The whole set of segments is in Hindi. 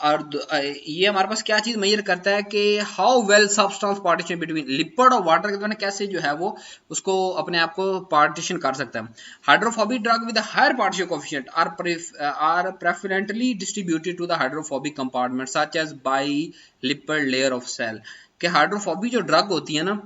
ये हमारे पास क्या चीज मेजर करता है कि how well substance partition between lipid और वाटर के द्वारा कैसे जो है वो उसको अपने आप को पार्टीशन कर सकता है। Hydrophobic drug with higher partition coefficient are preferentially distributed to the hydrophobic compartment such as by lipid layer of cell. कि हाइड्रोफोबिक जो ड्रग होती है ना,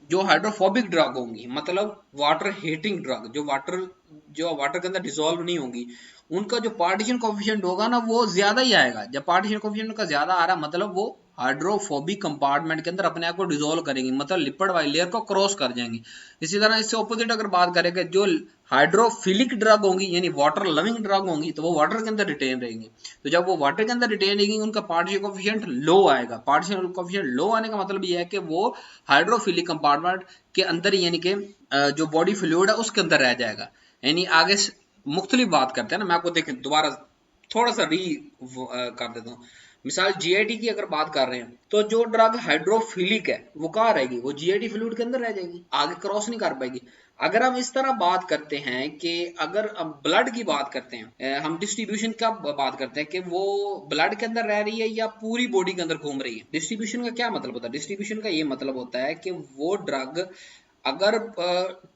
जो हाइड्रोफोबिक ड्रग होंगी मतलब वाटर हीटिंग ड्रग, जो वाटर के अंदर डिसॉल्व नहीं होंगी, उनका जो पार्टीशन कोएफिशिएंट होगा ना वो ज्यादा ही आएगा। जब पार्टीशन कोएफिशिएंट उनका ज्यादा आ रहा मतलब वो हाइड्रोफोबिक कंपार्टमेंट के अंदर अपने आप को डिसॉल्व करेंगी, मतलब लिपिड वाली लेयर को क्रॉस कर जाएंगी। इसी तरह इससे ऑपोजिट अगर बात करें कि जो हाइड्रोफिलिक ड्रग होंगी यानी वाटर लविंग ड्रग होंगी तो वो वाटर के अंदर रिटेन रहेंगी। तो जब वो वाटर के अंदर रिटेन रहेंगी उनका पार्टीशन कोएफिशिएंट लो आएगा। पार्टीशन कोएफिशिएंट लो आने का मतलब ये है कि वो हाइड्रोफिलिक कंपार्टमेंट के अंदर यानी कि जो बॉडी फ्लूइड है उसके अंदर रह जाएगा। यानी आगे मुख्तलिफ बात करते हैं ना, मैं आपको देखें दोबारा थोड़ा सा कर देता हूँ। मिसाल जीआईटी की अगर बात कर रहे हैं तो जो ड्रग हाइड्रोफिलिक है वो कहाँ रहेगी, वो जीआईटी फ्लूइड के अंदर रह जाएगी, आगे क्रॉस नहीं कर पाएगी। अगर हम इस तरह बात करते हैं कि अगर हम ब्लड की बात करते हैं, हम डिस्ट्रीब्यूशन का बात करते हैं कि वो ब्लड के अंदर रह रही है या पूरी बॉडी के अंदर घूम रही है। डिस्ट्रीब्यूशन का क्या मतलब होता है, डिस्ट्रीब्यूशन का ये मतलब होता है कि वो ड्रग अगर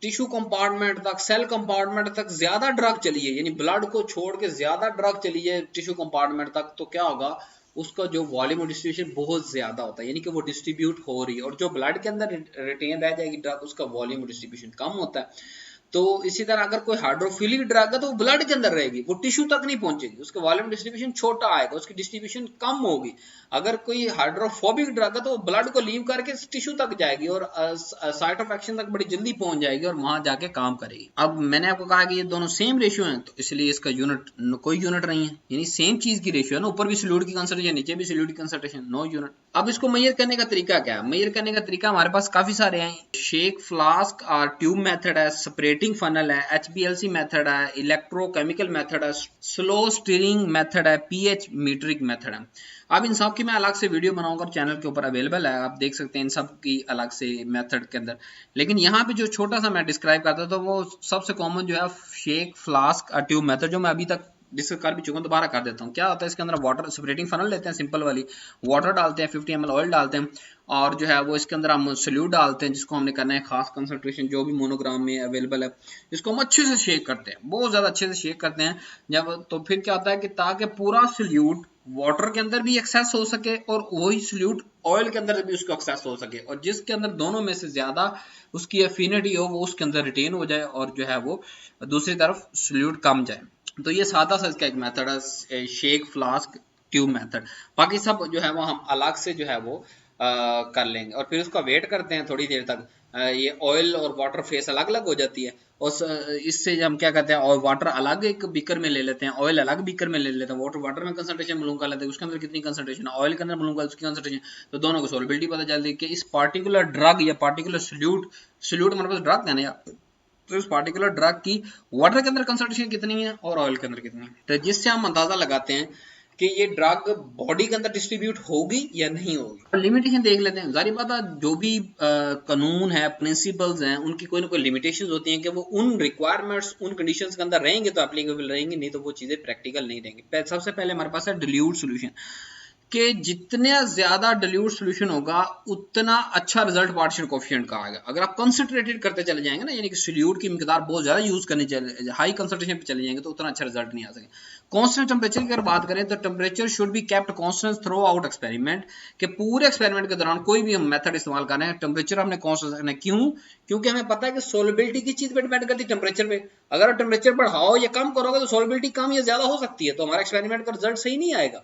टिश्यू कंपार्टमेंट तक, सेल कंपार्टमेंट तक ज्यादा ड्रग चली है, यानी ब्लड को छोड़ के ज्यादा ड्रग चली है टिश्यू कंपार्टमेंट तक, तो क्या होगा, उसका जो वॉल्यूम डिस्ट्रीब्यूशन बहुत ज्यादा होता है, यानी कि वो डिस्ट्रीब्यूट हो रही है। और जो ब्लड के अंदर रिटेन रह जाएगी ड्रग, उसका वॉल्यूम डिस्ट्रीब्यूशन कम होता है। तो इसी तरह अगर कोई हाइड्रोफिलिक ड्रग है तो वो ब्लड के अंदर रहेगी, वो टिश्यू तक नहीं पहुंचेगी, उसका वॉल्यूम डिस्ट्रीब्यूशन छोटा आएगा, उसकी डिस्ट्रीब्यूशन कम होगी। अगर कोई हाइड्रोफोबिक ड्रग है तो वो ब्लड को लीव करके टिश्यू तक जाएगी और साइट ऑफ एक्शन तक बड़ी जल्दी पहुंच जाएगी और वहां जाके काम करेगी। अब मैंने आपको कहा कि ये दोनों सेम रेशियो हैं तो इसलिए इसका कोई यूनिट नहीं है, यानी सेम चीज की रेशियो है ना, ऊपर भी सॉल्यूट की कंसंट्रेशन नीचे भी सॉल्यूट की कंसंट्रेशन, नो यूनिट। अब इसको मेजर करने का तरीका क्या है, मेजर करने का तरीका हमारे पास काफी सारे हैं। शेक फ्लास्क और ट्यूब मेथड है, स्प्रेटिंग फनल है, HPLC मेथड है, इलेक्ट्रोकेमिकल मेथड है, स्लो स्टीरिंग मेथड है, pH मीटरिक मेथड है। अब इन सब की मैं अलग से वीडियो बनाऊंगा, चैनल के ऊपर अवेलेबल है, आप देख सकते हैं इन सब की अलग से मेथड के अंदर। लेकिन यहाँ पे जो छोटा सा मैं डिस्क्राइब करता था वो सबसे कॉमन जो है शेक फ्लास्क और ट्यूब मेथड, जो मैं अभी तक डिस्कस कर भी चुका हूँ, दोबारा कर देता हूँ। क्या होता है, इसके अंदर वाटर स्प्रेटिंग फनल लेते हैं सिंपल वाली, वाटर डालते हैं, 50 ml ऑयल डालते हैं और जो है वो इसके अंदर हम सॉल्यूट डालते हैं जिसको हमने करना है खास कंसंट्रेशन जो भी मोनोग्राम में अवेलेबल है। इसको हम अच्छे से शेक करते हैं, बहुत ज्यादा अच्छे से शेक करते हैं जब, तो फिर क्या होता है कि ताकि पूरा सॉल्यूट वाटर के अंदर भी एक्सेस हो सके और वही सॉल्यूट ऑयल के अंदर भी उसको एक्सेस हो सके, और जिसके अंदर दोनों में से ज्यादा उसकी एफिनिटी हो वो उसके अंदर रिटेन हो जाए और जो है वो दूसरी तरफ सॉल्यूट कम जाए। तो ये सादा सा इसका एक मेथड है, शेक फ्लास्क ट्यूब मेथड। बाकी सब जो है वो हम अलग से जो है वो कर लेंगे और फिर उसका वेट करते हैं थोड़ी देर तक। ये ऑयल और वाटर फेस अलग अलग हो जाती है और इससे हम क्या करते हैं, और वाटर अलग एक बीकर में ले लेते हैं, ऑयल अलग बीकर में ले लेते हैं, वाटर में कंसंट्रेशन मालूम कर लेते हैं उसके अंदर कितनी कंसंट्रेशन, ऑयल के अंदर मालूम कर उसकी कंसंट्रेशन, तो दोनों को सोलबिलिटी पता चलती है कि इस पार्टिकुलर ड्रग या पार्टिकुलर सॉल्यूट हमारे पास ड्रग है ना, तो इस पार्टिकुलर ड्रग की वाटर के अंदर कंसंट्रेशन कितनी है और ऑयल के अंदर कितनी है, तो जिससे हम अंदाजा लगाते हैं कि ये ड्रग बॉडी के अंदर डिस्ट्रीब्यूट होगी या नहीं होगी। लिमिटेशन देख लेते हैं, जारी बात है जो भी कानून है, प्रिंसिपल्स हैं, उनकी कोई ना कोई लिमिटेशंस होती हैं कि वो उन रिक्वायरमेंट्स, उन कंडीशंस के अंदर रहेंगे तो एप्लीकेबल रहेंगे, नहीं तो वो चीजें प्रैक्टिकल नहीं रहेंगी। सबसे पहले हमारे पास है डिल्यूट सोल्यूशन, कि जितने ज्यादा डिल्यूट सोल्यूशन होगा उतना अच्छा रिजल्ट पार्टीशन कोएफिशिएंट का आएगा। अगर आप कंसंट्रेटेड करते चले जाएंगे ना, यानी कि सोल्यूट की मिकदार बहुत ज्यादा यूज करनी चाहिए, हाई कंसंट्रेशन पे चले जाएंगे तो उतना अच्छा रिजल्ट नहीं आ सकेगा। कांस्टेंट टेंपरेचर की अगर बात करें तो temperature should be kept constant through out experiment, के पूरे एक्सपेरिमेंट के दौरान कोई भी हम मेथड इस्तेमाल कर रहे हैं टेंपरेचर हमने कांस्टेंट रखना है। क्यों? क्योंकि हमें पता है कि सोलबिलिटी की चीज पे डिपेंड करती है टेंपरेचर पे। अगर आप टेंपरेचर बढ़ाओ या कम करोगे तो सोलबिलिटी कम या ज्यादा हो सकती है, तो हमारा एक्सपेरिमेंट का रिजल्ट सही नहीं आएगा।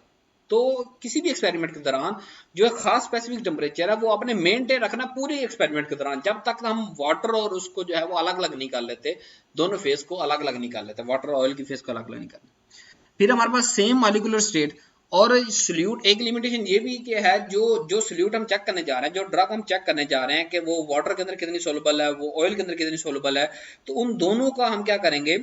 तो किसी भी एक्सपेरिमेंट के दौरान जो है खास स्पेसिफिक टेंपरेचर है वो अपने मेंटेन रखना पूरे एक्सपेरिमेंट के दौरान, जब तक हम वाटर और उसको जो है वो अलग अलग नहीं कर लेते, दोनों फेस को अलग अलग नहीं कर लेते, वाटर और ऑयल की फेस को अलग अलग नहीं कर लेते। फिर हमारे पास सेम मॉलिक्यूलर स्टेट और सोल्यूट। एक लिमिटेशन ये भी कि है जो सोल्यूट हम चेक करने जा रहे हैं, जो ड्रग हम चेक करने जा रहे हैं कि वो वाटर के अंदर कितनी सोलबल है, वो ऑयल के अंदर कितनी सोलबल है, तो उन दोनों का हम क्या करेंगे,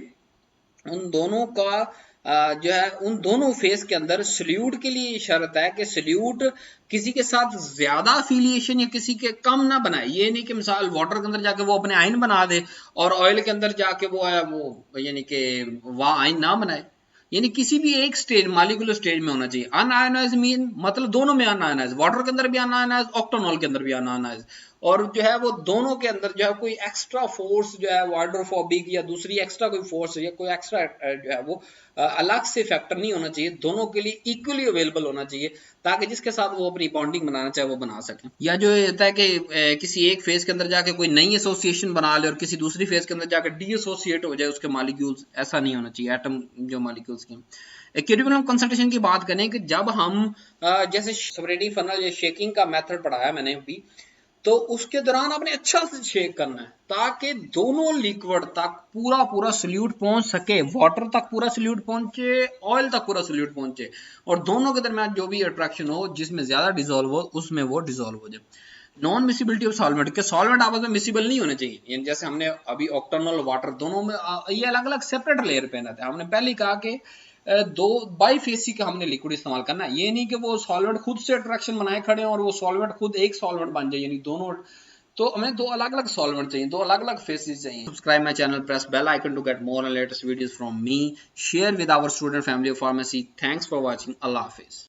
उन दोनों का जो है उन दोनों फेस के अंदर सल्यूट के लिए शर्त है कि सल्यूट किसी के साथ ज्यादा अफिलिएशन या किसी के कम ना बनाए। ये नहीं कि मिसाल वाटर के अंदर जाके वो अपने आयन बना दे और ऑयल के अंदर जाके वो यानी कि वह आयन ना बनाए, यानी किसी भी एक स्टेज मॉलिक्यूलर स्टेज में होना चाहिए। अनआयोनाइज मीन मतलब दोनों में अनआयोनाइज, वाटर के अंदर भी अनआयोनाइज, ऑक्टेनॉल के अंदर भी अनआयोनाइज, और जो है वो दोनों के अंदर जो है कोई एक्स्ट्रा फोर्स जो है हाइड्रोफोबिक या दूसरी एक्स्ट्रा कोई फोर्स या कोई एक्स्ट्रा जो है वो अलग से फैक्टर नहीं होना चाहिए, दोनों के लिए इक्वली अवेलेबल होना चाहिए, ताकि जिसके साथ वो अपनी बॉन्डिंग बनाना चाहे वो बना सके। या जो होता है कि किसी एक फेज के अंदर जाके कोई नई एसोसिएशन बना ले और किसी दूसरी फेज के अंदर जाकर डी एसोसिएट हो जाए उसके मॉलिक्यूल्स, ऐसा नहीं होना चाहिए एटम जो मॉलिक्यूल्स की। क्यूबिकल कंसंट्रेशन की बात करें कि जब हम जैसे सेपरेटिंग फनल या शेकिंग का मेथड पढ़ाया मैंने अभी, तो उसके दौरान आपने अच्छा से शेक करना है ताकि दोनों लिक्विड तक पूरा सोल्यूट पहुंच सके, वाटर तक पूरा सोल्यूट पहुंचे, ऑयल तक पूरा सोल्यूट पहुंचे, और दोनों के दरमियान जो भी अट्रैक्शन हो जिसमें ज्यादा डिसॉल्व हो उसमें वो डिसॉल्व हो जाए। नॉन मिसिबिलिटी ऑफ सॉल्वेंट के सॉल्वेंट आपस में मिसिबल नहीं होने चाहिए, यानी जैसे हमने अभी ऑक्टेनॉल वाटर दोनों में ये अलग अलग सेपरेट लेयर पे रहते हैं। हमने पहले ही कहा कि दो बाईफेसी का हमने लिक्विड इस्तेमाल करना है, ये नहीं कि वो सॉल्वेंट खुद से अट्रैक्शन बनाए खड़े और वो सॉल्वेंट खुद एक सॉल्वेंट बन जाए, यानी दोनों। तो हमें दो अलग अलग सॉल्वेंट चाहिए, दो अलग अलग फेसेस चाहिए। Subscribe my channel, press bell icon to get more and latest videos from me, share with our student family of pharmacy. Thanks for watching. अल्लाह हाफिज।